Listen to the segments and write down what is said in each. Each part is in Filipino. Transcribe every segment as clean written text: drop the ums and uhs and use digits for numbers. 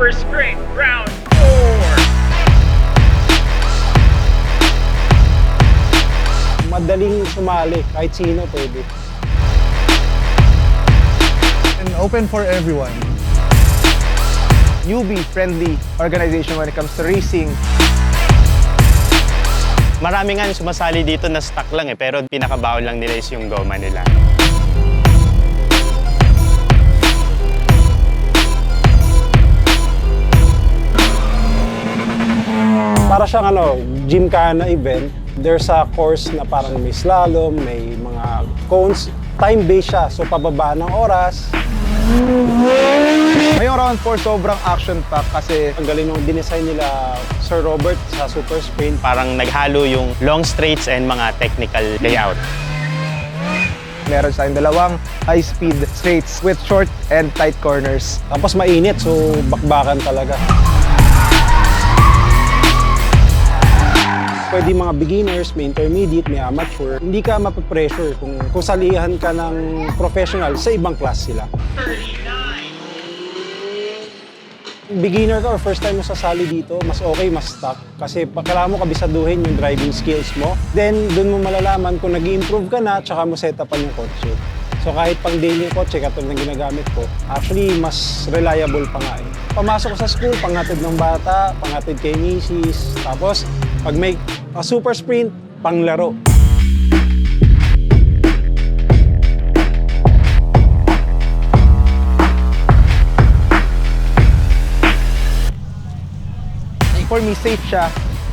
Super Sprint Round 4. Madaling sumali, kahit sino pwede. And open for everyone. Newbie-friendly organization when it comes to racing. Marami nga sumasali dito na stock lang pero pinakabawal lang nila is yung goma nila. Para siyang gymkhana event. There's a course na parang may slalom, may mga cones. Time-based siya, so pababa ng oras. Ngayong round 4, sobrang action-packed kasi Ang galing ng dinesign nila Sir Robert sa Super Sprint. Parang naghalo yung long straights and mga technical layout. meron tayong dalawang high-speed straights with short and tight corners. Tapos mainit, so bakbakan talaga. Pwede mga beginners, may intermediate, may amateur. Hindi ka mapapressure kung salihan ka ng professional sa ibang class sila. 39. Beginner ka or first time mo sasali dito, mas okay, mas stock. Kasi kailangan mo kabisaduhin yung driving skills mo. Then, dun mo malalaman kung nag-i-improve ka na, tsaka mo set upan yung kotse. So kahit pang daily kotse, katulad ng ginagamit ko, actually, mas reliable pa nga eh. Pamasok ko sa school, panghatid ng bata, panghatid kay misis. Tapos, pag may super sprint, panglaro. For me, safe siya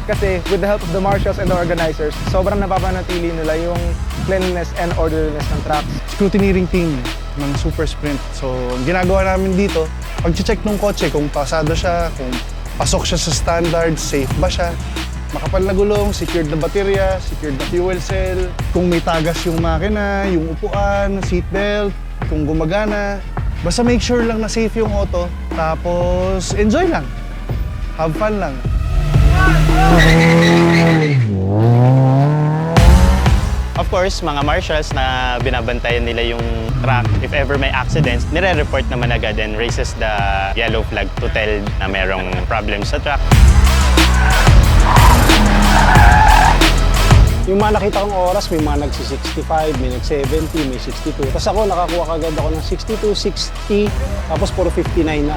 kasi with the help of the marshals and the organizers, sobrang napapanatili nila yung cleanliness and orderliness ng tracks. Scrutineering team ng Super Sprint. So, ang ginagawa namin dito, pag-check ng kotse kung pasado siya, kung pasok siya sa standard, safe ba siya, makapal na gulong, secured na baterya, secured na fuel cell, kung may tagas yung makina, yung upuan, seatbelt, kung gumagana. Basta make sure lang na safe yung auto, tapos enjoy lang. Have fun lang. Of course, mga marshals na binabantayan nila yung track, if ever may accidents, nire-report naman agad and raises the yellow flag to tell na merong problems sa track. Yung mga nakita kong oras, may mga nagsi-65, may nag-70, may 62. Tapos ako, nakakuha kagad ako ng 62, 60, tapos puro 59 na.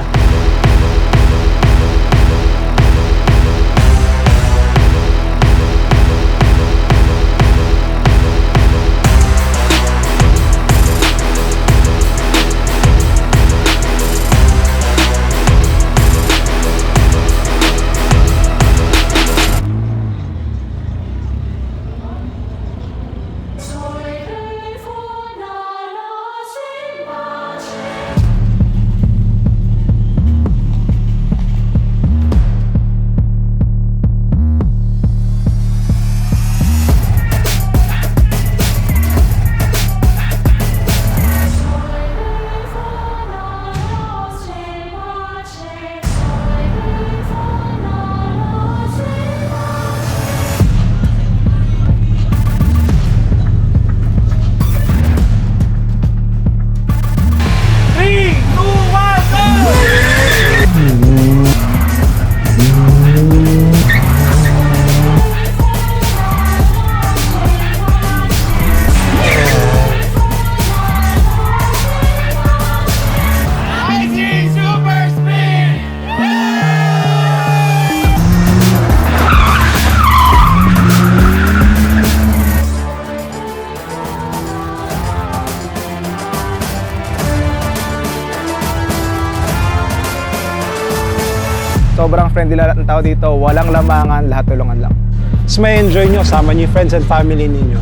Sobrang friendly lahat ng tao dito, walang lamangan, lahat tulungan lang. Mas may enjoy nyo, sama nyo yung friends and family ninyo.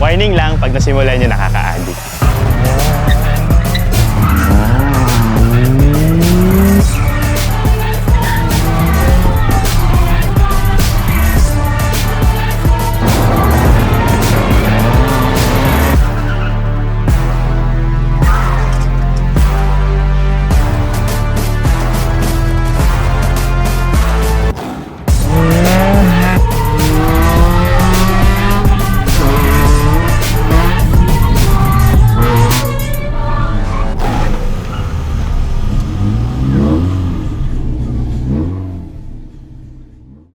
Warning lang, pag nasimulan nyo nakaka-addict.